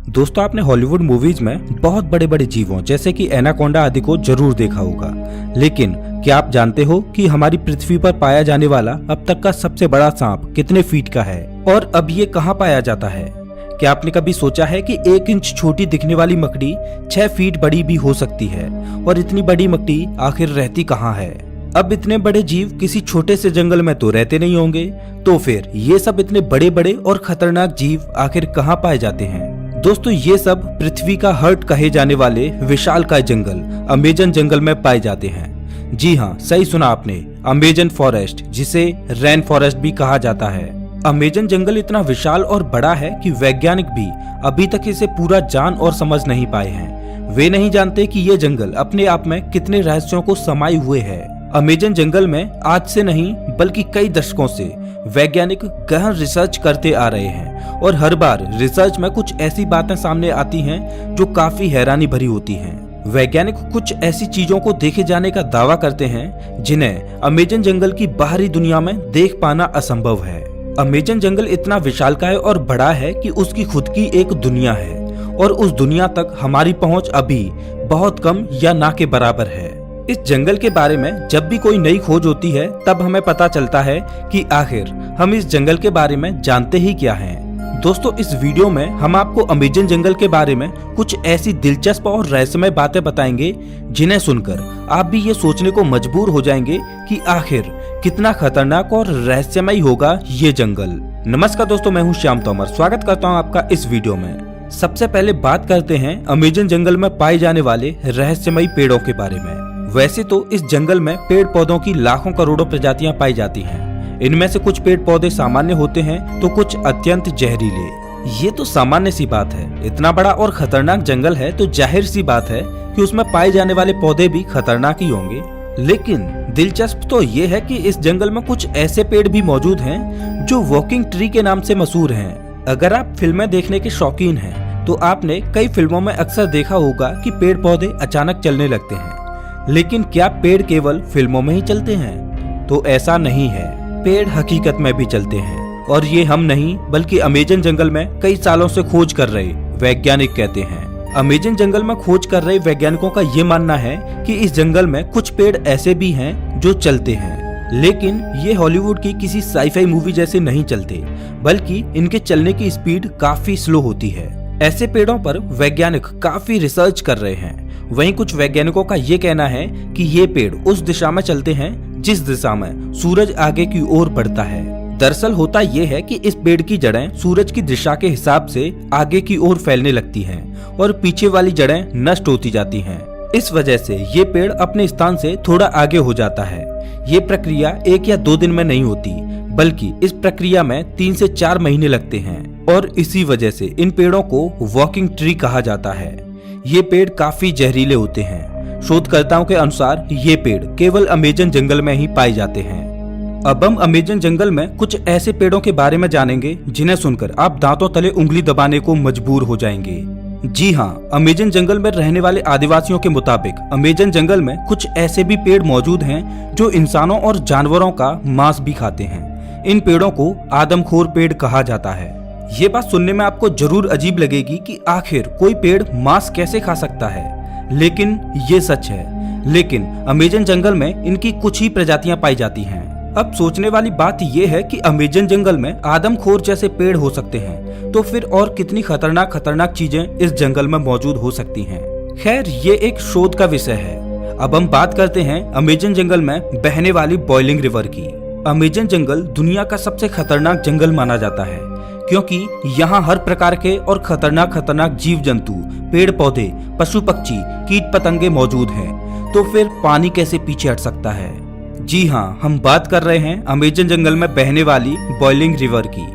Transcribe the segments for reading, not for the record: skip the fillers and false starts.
दोस्तों, आपने Hollywood movies में बहुत बड़े बड़े जीवों जैसे कि एनाकोंडा आदि को जरूर देखा होगा, लेकिन क्या आप जानते हो कि हमारी पृथ्वी पर पाया जाने वाला अब तक का सबसे बड़ा सांप कितने फीट का है और अब ये कहाँ पाया जाता है? क्या आपने कभी सोचा है कि 1 इंच छोटी दिखने वाली मकड़ी 6 फीट बड़ी भी हो सकती है? और इतनी बड़ी मकड़ी आखिर रहती कहाँ है? अब इतने बड़े जीव किसी छोटे से जंगल में तो रहते नहीं होंगे, तो फिर ये सब इतने बड़े बड़े और खतरनाक जीव आखिर कहाँ पाए जाते हैं? दोस्तों, ये सब पृथ्वी का हार्ट कहे जाने वाले विशालकाय जंगल अमेजन जंगल में पाए जाते हैं। जी हाँ, सही सुना आपने, अमेजन फॉरेस्ट, जिसे रेन फॉरेस्ट भी कहा जाता है। अमेजन जंगल इतना विशाल और बड़ा है कि वैज्ञानिक भी अभी तक इसे पूरा जान और समझ नहीं पाए हैं। वे नहीं जानते कि ये जंगल अपने आप में कितने रहस्यों को समाये हुए है। अमेजन जंगल में आज से नहीं बल्कि कई दशकों से वैज्ञानिक गहन रिसर्च करते आ रहे हैं और हर बार रिसर्च में कुछ ऐसी बातें सामने आती हैं जो काफी हैरानी भरी होती हैं। वैज्ञानिक कुछ ऐसी चीजों को देखे जाने का दावा करते हैं जिन्हें अमेजन जंगल की बाहरी दुनिया में देख पाना असंभव है। अमेजन जंगल इतना विशालकाय और बड़ा है कि उसकी खुद की एक दुनिया है और उस दुनिया तक हमारी पहुंच अभी बहुत कम या ना के बराबर है। इस जंगल के बारे में जब भी कोई नई खोज होती है तब हमें पता चलता है कि आखिर हम इस जंगल के बारे में जानते ही क्या हैं। दोस्तों, इस वीडियो में हम आपको अमेजन जंगल के बारे में कुछ ऐसी दिलचस्प और रहस्यमय बातें बताएंगे जिन्हें सुनकर आप भी ये सोचने को मजबूर हो जाएंगे कि आखिर कितना खतरनाक और रहस्यमय होगा ये जंगल। नमस्कार दोस्तों, मैं हूँ श्याम तोमर, स्वागत करता हूँ आपका इस वीडियो में। सबसे पहले बात करते हैं अमेजन जंगल में पाए जाने वाले रहस्यमयी पेड़ों के बारे में। वैसे तो इस जंगल में पेड़ पौधों की लाखों करोड़ों प्रजातियां पाई जाती हैं। इनमें से कुछ पेड़ पौधे सामान्य होते हैं तो कुछ अत्यंत जहरीले। ये तो सामान्य सी बात है, इतना बड़ा और खतरनाक जंगल है तो जाहिर सी बात है कि उसमें पाए जाने वाले पौधे भी खतरनाक ही होंगे। लेकिन दिलचस्प तो ये है कि इस जंगल में कुछ ऐसे पेड़ भी मौजूद हैं जो वॉकिंग ट्री के नाम से मशहूर हैं। अगर आप फिल्में देखने के शौकीन हैं तो आपने कई फिल्मों में अक्सर देखा होगा कि पेड़ पौधे अचानक चलने लगते हैं। लेकिन क्या पेड़ केवल फिल्मों में ही चलते हैं? तो ऐसा नहीं है, पेड़ हकीकत में भी चलते हैं और ये हम नहीं बल्कि अमेजन जंगल में कई सालों से खोज कर रहे वैज्ञानिक कहते हैं। अमेजन जंगल में खोज कर रहे वैज्ञानिकों का ये मानना है कि इस जंगल में कुछ पेड़ ऐसे भी हैं जो चलते हैं, लेकिन ये हॉलीवुड की किसी साईफाई मूवी जैसे नहीं चलते, बल्कि इनके चलने की स्पीड काफी स्लो होती है। ऐसे पेड़ों पर वैज्ञानिक काफी रिसर्च कर रहे हैं। वहीं कुछ वैज्ञानिकों का ये कहना है कि ये पेड़ उस दिशा में चलते हैं जिस दिशा में सूरज आगे की ओर बढ़ता है। दरअसल होता ये है कि इस पेड़ की जड़ें सूरज की दिशा के हिसाब से आगे की ओर फैलने लगती हैं और पीछे वाली जड़ें नष्ट होती जाती हैं। इस वजह से ये पेड़ अपने स्थान से थोड़ा आगे हो जाता है। ये प्रक्रिया 1 या 2 दिन में नहीं होती, बल्कि इस प्रक्रिया में 3 से 4 महीने लगते हैं और इसी वजह से इन पेड़ों को वॉकिंग ट्री कहा जाता है। ये पेड़ काफी जहरीले होते हैं। शोधकर्ताओं के अनुसार ये पेड़ केवल अमेजन जंगल में ही पाए जाते हैं। अब हम अमेजन जंगल में कुछ ऐसे पेड़ों के बारे में जानेंगे जिन्हें सुनकर आप दांतों तले उंगली दबाने को मजबूर हो जाएंगे। जी हाँ, अमेजन जंगल में रहने वाले आदिवासियों के मुताबिक अमेजन जंगल में कुछ ऐसे भी पेड़ मौजूद हैं जो इंसानों और जानवरों का मांस भी खाते हैं। इन पेड़ों को आदमखोर पेड़ कहा जाता है। ये बात सुनने में आपको जरूर अजीब लगेगी कि आखिर कोई पेड़ मांस कैसे खा सकता है, लेकिन ये सच है। लेकिन अमेजन जंगल में इनकी कुछ ही प्रजातियां पाई जाती हैं। अब सोचने वाली बात ये है कि अमेजन जंगल में आदमखोर जैसे पेड़ हो सकते हैं, तो फिर और कितनी खतरनाक चीजें इस जंगल में मौजूद हो सकती हैं। खैर, ये एक शोध का विषय है। अब हम बात करते हैं अमेजन जंगल में बहने वाली बॉइलिंग रिवर की। अमेजन जंगल दुनिया का सबसे खतरनाक जंगल माना जाता है क्योंकि यहाँ हर प्रकार के और खतरनाक जीव जंतु, पेड़ पौधे, पशु पक्षी, कीट पतंगे मौजूद हैं। तो फिर पानी कैसे पीछे हट सकता है? जी हाँ, हम बात कर रहे हैं अमेजन जंगल में बहने वाली बॉइलिंग रिवर की।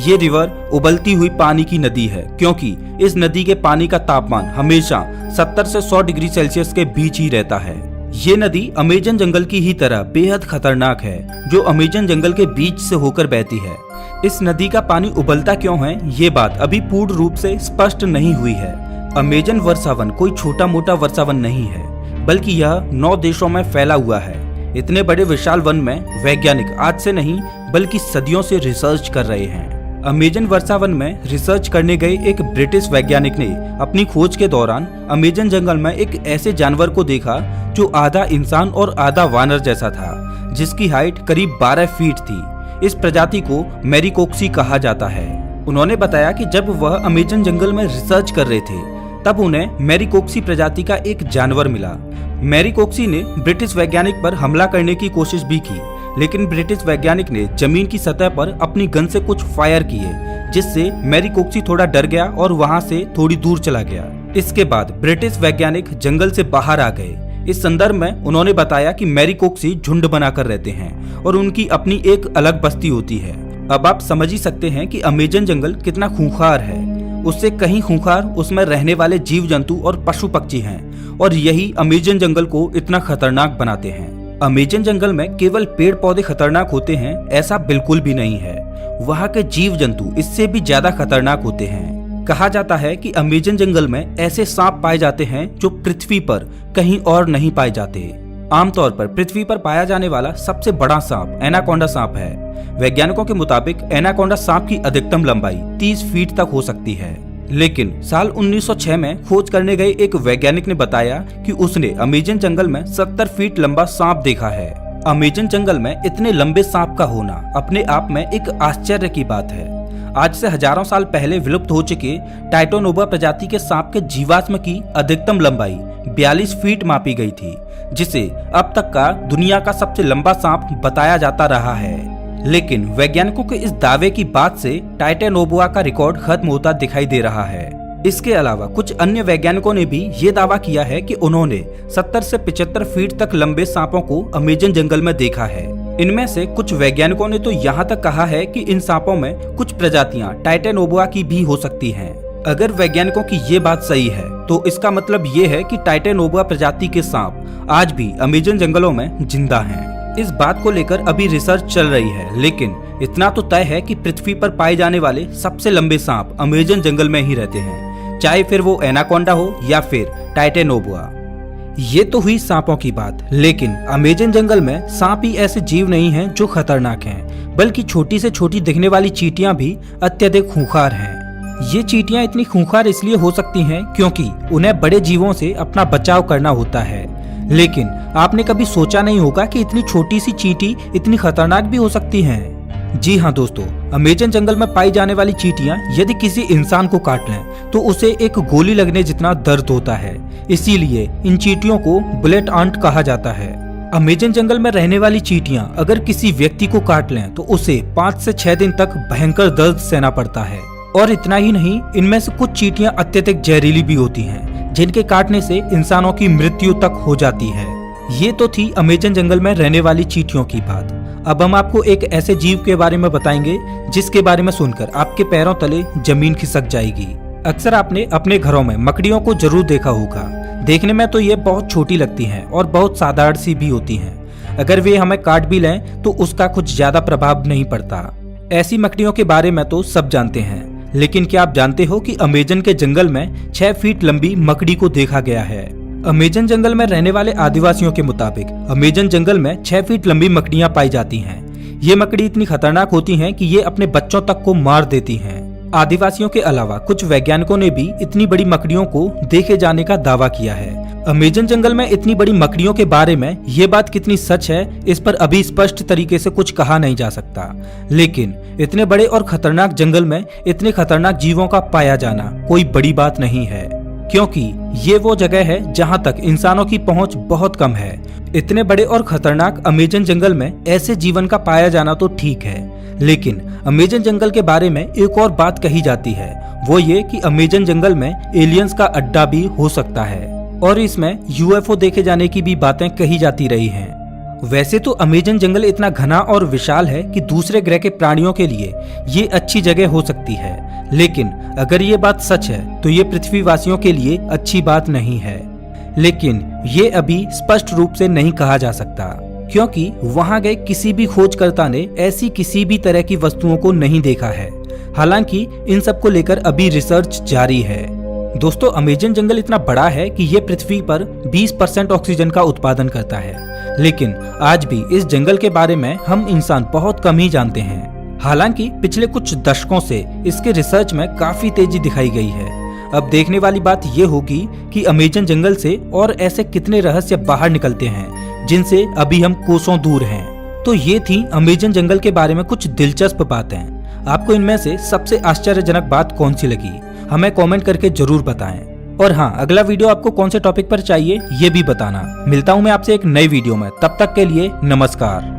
ये रिवर उबलती हुई पानी की नदी है क्योंकि इस नदी के पानी का तापमान हमेशा 70 से 100 डिग्री सेल्सियस के बीच ही रहता है। ये नदी अमेजन जंगल की ही तरह बेहद खतरनाक है जो अमेजन जंगल के बीच से होकर बहती है। इस नदी का पानी उबलता क्यों है, ये बात अभी पूर्ण रूप से स्पष्ट नहीं हुई है। अमेजन वर्षावन कोई छोटा मोटा वर्षावन नहीं है, बल्कि यह 9 देशों में फैला हुआ है। इतने बड़े विशाल वन में वैज्ञानिक आज से नहीं बल्कि सदियों से रिसर्च कर रहे हैं। अमेजन वर्षावन में रिसर्च करने गए एक ब्रिटिश वैज्ञानिक ने अपनी खोज के दौरान अमेजन जंगल में एक ऐसे जानवर को देखा जो आधा इंसान और आधा वानर जैसा था, जिसकी हाइट करीब 12 फीट थी। इस प्रजाति को मैरिकोक्सी कहा जाता है। उन्होंने बताया कि जब वह अमेजन जंगल में रिसर्च कर रहे थे तब उन्हें मैरिकोक्सी प्रजाति का एक जानवर मिला। मैरिकोक्सी ने ब्रिटिश वैज्ञानिक पर हमला करने की कोशिश भी की, लेकिन ब्रिटिश वैज्ञानिक ने जमीन की सतह पर अपनी गन से कुछ फायर किए, जिससे मैरिकोक्सी थोड़ा डर गया और वहां से थोड़ी दूर चला गया। इसके बाद ब्रिटिश वैज्ञानिक जंगल से बाहर आ गए। इस संदर्भ में उन्होंने बताया कि मैरिकोक्सी झुंड बनाकर रहते हैं और उनकी अपनी एक अलग बस्ती होती है। अब आप समझ ही सकते हैं कि अमेजन जंगल कितना खूंखार है। उससे कहीं खूंखार उसमें रहने वाले जीव जंतु और पशु पक्षी हैं, और यही अमेजन जंगल को इतना खतरनाक बनाते हैं। अमेजन जंगल में केवल पेड़ पौधे खतरनाक होते हैं ऐसा बिल्कुल भी नहीं है। वहाँ के जीव जंतु इससे भी ज्यादा खतरनाक होते हैं। कहा जाता है कि अमेजन जंगल में ऐसे सांप पाए जाते हैं जो पृथ्वी पर कहीं और नहीं पाए जाते। आमतौर पर पृथ्वी पर पाया जाने वाला सबसे बड़ा सांप एनाकोंडा सांप है। वैज्ञानिकों के मुताबिक एनाकोंडा सांप की अधिकतम लंबाई 30 फीट तक हो सकती है, लेकिन साल 1906 में खोज करने गए एक वैज्ञानिक ने बताया कि उसने अमेजन जंगल में 70 फीट लंबा सांप देखा है। अमेजन जंगल में इतने लंबे सांप का होना अपने आप में एक आश्चर्य की बात है। आज से हजारों साल पहले विलुप्त हो चुके टाइटोनोबा प्रजाति के सांप के जीवाश्म की अधिकतम लंबाई 42 फीट मापी गई थी, जिसे अब तक का दुनिया का सबसे लंबा सांप बताया जाता रहा है। लेकिन वैज्ञानिकों के इस दावे की बात से टाइटोनोबा का रिकॉर्ड खत्म होता दिखाई दे रहा है। इसके अलावा कुछ अन्य वैज्ञानिकों ने भी ये दावा किया है कि उन्होंने 70 से 75 फीट तक लंबे सांपों को अमेजन जंगल में देखा है। इनमें से कुछ वैज्ञानिकों ने तो यहाँ तक कहा है कि इन सांपों में कुछ प्रजातियां टाइटोनोबा की भी हो सकती हैं। अगर वैज्ञानिकों की ये बात सही है तो इसका मतलब ये है कि टाइटोनोबा प्रजाति के सांप आज भी अमेजन जंगलों में जिंदा हैं। इस बात को लेकर अभी रिसर्च चल रही है, लेकिन इतना तो तय है कि पृथ्वी पर पाए जाने वाले सबसे लंबे सांप अमेजन जंगल में ही रहते हैं, चाहे फिर वो एनाकोंडा हो या फिर टाइटोनोबा। ये तो हुई सांपों की बात, लेकिन अमेजन जंगल में सांप ही ऐसे जीव नहीं हैं जो खतरनाक हैं, बल्कि छोटी से छोटी दिखने वाली चींटियां भी अत्यधिक खूंखार हैं। ये चींटियां इतनी खूंखार इसलिए हो सकती हैं क्योंकि उन्हें बड़े जीवों से अपना बचाव करना होता है। लेकिन आपने कभी सोचा नहीं होगा कि इतनी छोटी सी चींटी इतनी खतरनाक भी हो सकती हैं। जी हाँ दोस्तों, अमेजन जंगल में पाई जाने वाली चींटियां यदि किसी इंसान को काट लें तो उसे एक गोली लगने जितना दर्द होता है। इसीलिए इन चींटियों को बुलेट आंट कहा जाता है। अमेजन जंगल में रहने वाली चींटियां अगर किसी व्यक्ति को काट लें तो उसे 5 से 6 दिन तक भयंकर दर्द सहना पड़ता है। और इतना ही नहीं, इनमें से कुछ चींटियां अत्यधिक जहरीली भी होती हैं, जिनके काटने से इंसानों की मृत्यु तक हो जाती है। ये तो थी अमेजन जंगल में रहने वाली चींटियों की बात। अब हम आपको एक ऐसे जीव के बारे में बताएंगे जिसके बारे में सुनकर आपके पैरों तले जमीन खिसक जाएगी। अक्सर आपने अपने घरों में मकड़ियों को जरूर देखा होगा। देखने में तो ये बहुत छोटी लगती हैं और बहुत साधारण सी भी होती हैं। अगर वे हमें काट भी लें तो उसका कुछ ज्यादा प्रभाव नहीं पड़ता। ऐसी मकड़ियों के बारे में तो सब जानते हैं, लेकिन क्या आप जानते हो कि अमेजन के जंगल में 6 फीट लंबी मकड़ी को देखा गया है। अमेजन जंगल में रहने वाले आदिवासियों के मुताबिक अमेजन जंगल में 6 फीट लंबी मकड़ियां पाई जाती हैं। ये मकड़ी इतनी खतरनाक होती हैं कि ये अपने बच्चों तक को मार देती हैं। आदिवासियों के अलावा कुछ वैज्ञानिकों ने भी इतनी बड़ी मकड़ियों को देखे जाने का दावा किया है। अमेजन जंगल में इतनी बड़ी मकड़ियों के बारे में ये बात कितनी सच है, इस पर अभी स्पष्ट तरीके से कुछ कहा नहीं जा सकता। लेकिन इतने बड़े और खतरनाक जंगल में इतने खतरनाक जीवों का पाया जाना कोई बड़ी बात नहीं है, क्योंकि ये वो जगह है जहाँ तक इंसानों की पहुँच बहुत कम है। इतने बड़े और खतरनाक अमेजन जंगल में ऐसे जीवन का पाया जाना तो ठीक है, लेकिन अमेजन जंगल के बारे में एक और बात कही जाती है, वो ये कि अमेजन जंगल में एलियंस का अड्डा भी हो सकता है और इसमें यूएफओ देखे जाने की भी बातें कही जाती रही हैं। वैसे तो अमेजन जंगल इतना घना और विशाल है कि दूसरे ग्रह के प्राणियों के लिए ये अच्छी जगह हो सकती है, लेकिन अगर ये बात सच है तो ये पृथ्वीवासियों के लिए अच्छी बात नहीं है। लेकिन ये अभी स्पष्ट रूप से नहीं कहा जा सकता, क्योंकि वहां गए किसी भी खोजकर्ता ने ऐसी किसी भी तरह की वस्तुओं को नहीं देखा है। हालांकि इन सब को लेकर अभी रिसर्च जारी है। दोस्तों, अमेजन जंगल इतना बड़ा है कि ये पृथ्वी पर 20% ऑक्सीजन का उत्पादन करता है, लेकिन आज भी इस जंगल के बारे में हम इंसान बहुत कम ही जानते हैं। हालांकि पिछले कुछ दशकों से इसके रिसर्च में काफी तेजी दिखाई गई है। अब देखने वाली बात ये होगी कि अमेजन जंगल से और ऐसे कितने रहस्य बाहर निकलते हैं जिनसे अभी हम कोसों दूर हैं। तो ये थी अमेजन जंगल के बारे में कुछ दिलचस्प बातें। आपको इनमें से सबसे आश्चर्यजनक बात कौन सी लगी, हमें कमेंट करके जरूर बताएं। और हाँ, अगला वीडियो आपको कौन से टॉपिक पर चाहिए ये भी बताना। मिलता हूँ मैं आपसे एक नई वीडियो में, तब तक के लिए नमस्कार।